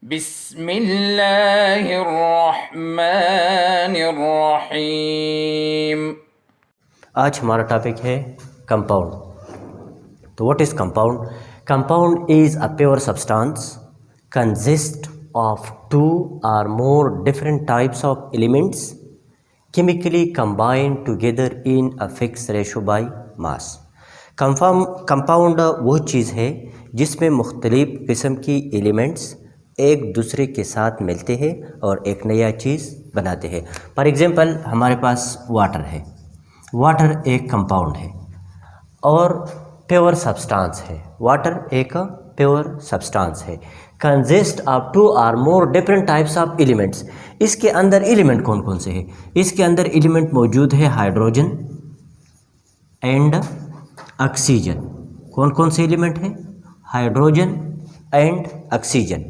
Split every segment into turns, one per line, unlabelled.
बिस्मिल्लाहिर्रहमानिर्रहीम।
आज हमारा टॉपिक है कंपाउंड। तो what is compound? Compound is a pure substance consist of two or more different types of elements chemically combined together in a fixed ratio by mass. Compound वो चीज़ है जिसमें मुख्तलिफ किस्म की एलिमेंट्स एक दूसरे के साथ मिलते हैं और एक नया चीज़ बनाते हैं। फॉर एग्ज़ाम्पल हमारे पास वाटर है, वाटर एक कंपाउंड है और प्योर सब्सटेंस है। वाटर एक प्योर सब्सटेंस है, consist of two or more different types of elements. इसके अंदर एलिमेंट कौन कौन से हैं? इसके अंदर एलिमेंट मौजूद है हाइड्रोजन एंड ऑक्सीजन। कौन कौन से एलिमेंट हैं? Hydrogen and oxygen.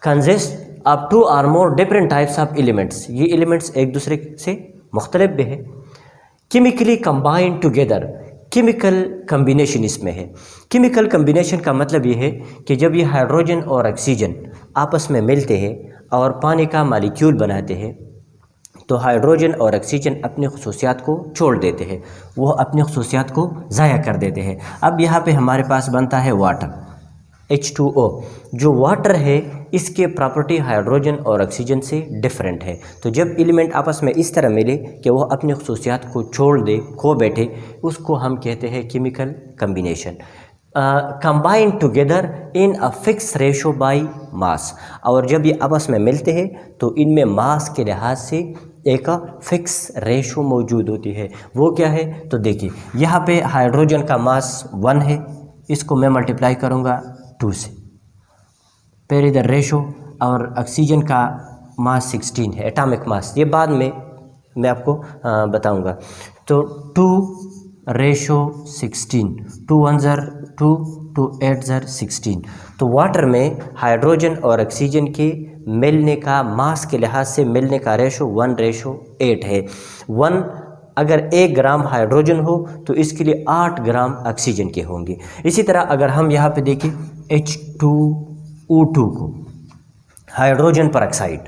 Consist of two or more different types of elements. ये एलिमेंट्स एक दूसरे से मुख्तलिफ भी है। Chemically combined together, chemical combination इसमें है। केमिकल कम्बिनेशन का मतलब ये है कि जब ये हाइड्रोजन और ऑक्सीजन आपस में मिलते हैं और पानी का मालिक्यूल बनाते हैं तो हाइड्रोजन और ऑक्सीजन अपनी खुसूसियात को छोड़ देते हैं, वो अपनी खुसूसियात को ज़ाया कर देते हैं। अब यहाँ पे हमारे पास बनता है वाटर, H2O। जो वाटर है इसके प्रॉपर्टी हाइड्रोजन और ऑक्सीजन से डिफरेंट है। तो जब एलिमेंट आपस में इस तरह मिले कि वो अपनी खुसूसियात को छोड़ दे, खो बैठे, उसको हम कहते हैं chemical combination. Combine together in a fix ratio by mass. और जब ये आपस में मिलते हैं तो इनमें मास के लिहाज से एक फिक्स रेशो मौजूद होती है। वो क्या है? तो देखिए यहाँ पे हाइड्रोजन का मास 1 है, इसको मैं मल्टीप्लाई करूँगा 2 से, फिर इधर रेशो, और ऑक्सीजन का मास 16 है, एटॉमिक मास। ये बाद में मैं आपको बताऊंगा। तो 2:16, 2 1 2, 2 8 16। तो वाटर में हाइड्रोजन और ऑक्सीजन के मिलने का मास के लिहाज से मिलने का रेशो 1:8 है। 1 अगर 1 ग्राम हाइड्रोजन हो तो इसके लिए 8 ग्राम ऑक्सीजन के होंगे। इसी तरह अगर हम यहाँ पे देखें H2O2 को, हाइड्रोजन परऑक्साइड,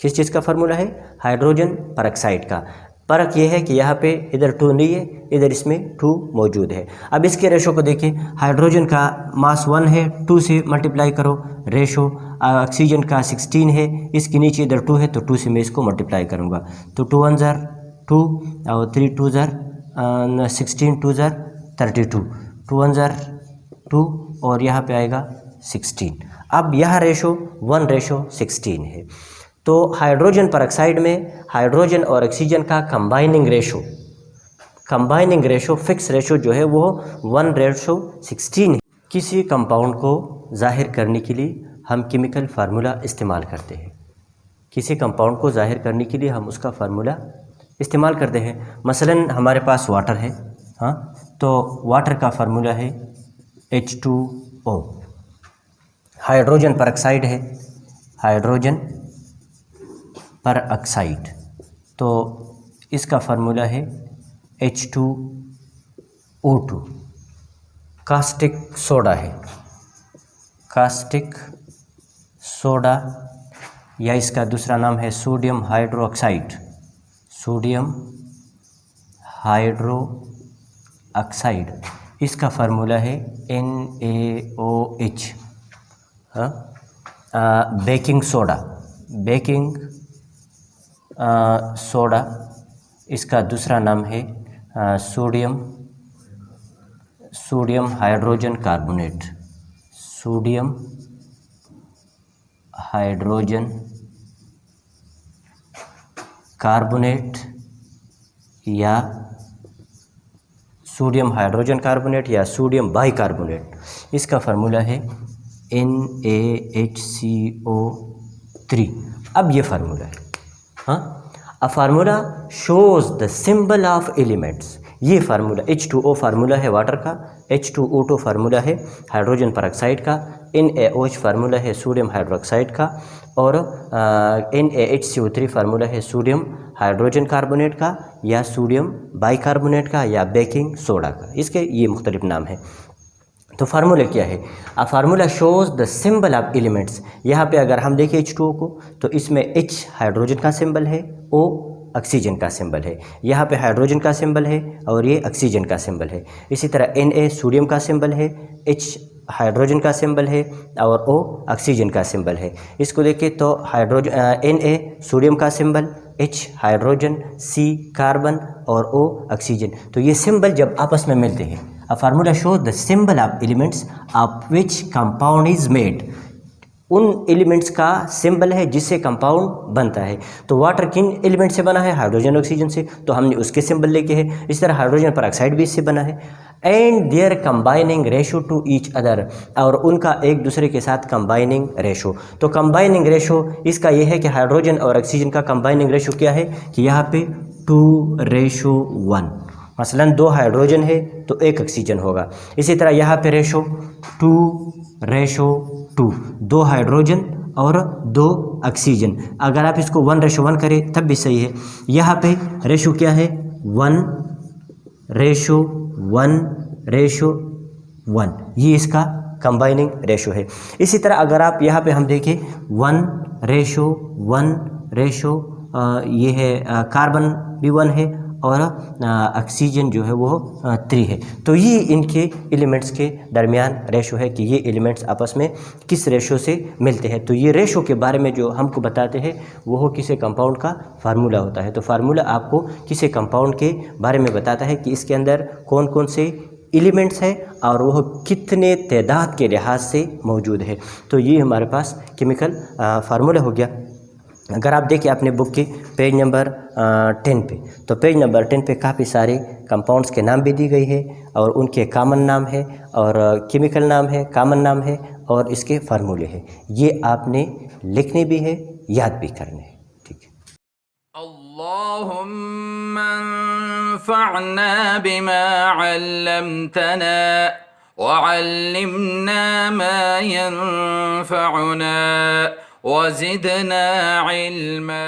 किस चीज़ का फार्मूला है? हाइड्रोजन परऑक्साइड का। फ़र्क यह है कि यहाँ पे इधर 2 नहीं है, इधर इसमें 2 मौजूद है। अब इसके रेशो को देखें, हाइड्रोजन का मास 1 है, 2 से मल्टीप्लाई करो रेशो, ऑक्सीजन का 16 है, इसके नीचे इधर 2 है तो 2 से मैं इसको मल्टीप्लाई करूँगा। तो 2 1 2 और 3 2 16, 2 32, 2 1 2 और यहाँ पे आएगा 16। अब यह रेशो 1:16 है। तो हाइड्रोजन परऑक्साइड में हाइड्रोजन और ऑक्सीजन का कंबाइनिंग रेशो फिक्स रेशो जो है वो 1:16 है। किसी कंपाउंड को जाहिर करने के लिए हम केमिकल फार्मूला इस्तेमाल करते हैं। किसी कंपाउंड को जाहिर करने के लिए हम उसका फार्मूला इस्तेमाल करते हैं। मसलन हमारे पास वाटर है, हाँ, तो वाटर का फार्मूला है H2O। हाइड्रोजन परऑक्साइड है, हाइड्रोजन परऑक्साइड, तो इसका फार्मूला है H2O2। कास्टिक सोडा है, कास्टिक सोडा, या इसका दूसरा नाम है सोडियम हाइड्रोक्साइड, सोडियम हाइड्रोक्साइड। इसका फार्मूला है NaOH। Baking soda, baking soda, इसका दूसरा नाम है sodium hydrogen carbonate, sodium hydrogen carbonate या सोडियम हाइड्रोजन कार्बोनेट या सोडियम बाइकार्बोनेट। इसका फार्मूला है NaHCO3। अब ये फार्मूला है, हाँ, a formula shows the symbol of elements. ये फार्मूला H2O फार्मूला है वाटर का, H2O2 फार्मूला है हाइड्रोजन परऑक्साइड का, NaOH फार्मूला है सोडियम हाइड्रोक्साइड का, और NaHCO3 फार्मूला है सोडियम हाइड्रोजन कार्बोनेट का या सोडियम बाइकार्बोनेट का या बेकिंग सोडा का। इसके ये मुख्तलिफ नाम हैं। तो फार्मूला क्या है? A formula shows the symbol of elements. यहाँ पे अगर हम देखें H2O को, तो इसमें H हाइड्रोजन का सिंबल है, O ऑक्सीजन का सिंबल है। यहाँ पे हाइड्रोजन का सिंबल है और ये ऑक्सीजन का सिंबल है। इसी तरह Na सोडियम का सिंबल है, H हाइड्रोजन का सिंबल है और O ऑक्सीजन का सिंबल है। इसको देखें तो Na सोडियम का symbol, H hydrogen, C carbon और O ऑक्सीजन। तो ये सिंबल जब आपस में मिलते हैं, a formula show the symbol of elements of which compound is made. उन एलिमेंट्स का सिंबल है जिससे कंपाउंड बनता है। तो वाटर किन एलिमेंट से बना है? हाइड्रोजन ऑक्सीजन से, तो हमने उसके सिंबल लेके है। इस तरह हाइड्रोजन पेरोक्साइड भी इससे बना है। And their combining ratio to each other, और उनका एक दूसरे के साथ कंबाइनिंग रेशो। तो कंबाइनिंग रेशो इसका यह है कि हाइड्रोजन और ऑक्सीजन का कंबाइनिंग रेशो क्या है कि यहाँ पे 2:1। मसलन 2 हाइड्रोजन है तो 1 ऑक्सीजन होगा। इसी तरह यहाँ पे रेशो 2:2, 2 हाइड्रोजन और 2 ऑक्सीजन। अगर आप इसको 1:1 करें तब भी सही है। यहाँ पे रेशो क्या है? 1:1:1, ये इसका कंबाइनिंग रेशो है। इसी तरह अगर आप यहाँ पे हम देखें 1:1, ये है कार्बन भी 1 है और ऑक्सीजन जो है वो 3 है। तो ये इनके एलिमेंट्स के दरमियान रेशो है कि ये एलिमेंट्स आपस में किस रेशो से मिलते हैं। तो ये रेशो के बारे में जो हमको बताते हैं वो हो किसी कंपाउंड का फार्मूला होता है। तो फार्मूला आपको किसी कंपाउंड के बारे में बताता है कि इसके अंदर कौन कौन से एलिमेंट्स है और वह कितने तादाद के लिहाज से मौजूद है। तो ये हमारे पास केमिकल फार्मूला हो गया। अगर आप देखें अपने बुक के पेज नंबर 10 पे, तो पेज नंबर 10 पे काफ़ी सारे कंपाउंड्स के नाम भी दी गई है और उनके कॉमन नाम है और केमिकल नाम है, कॉमन नाम है और इसके फार्मूले हैं। ये आपने लिखने भी है, याद भी करने हैं। ठीक है।
अल्लाहुम्मा अंफअना बिमा अल्लमतना वअल्लिमना मा यंफअना वज़िदना इल्मा।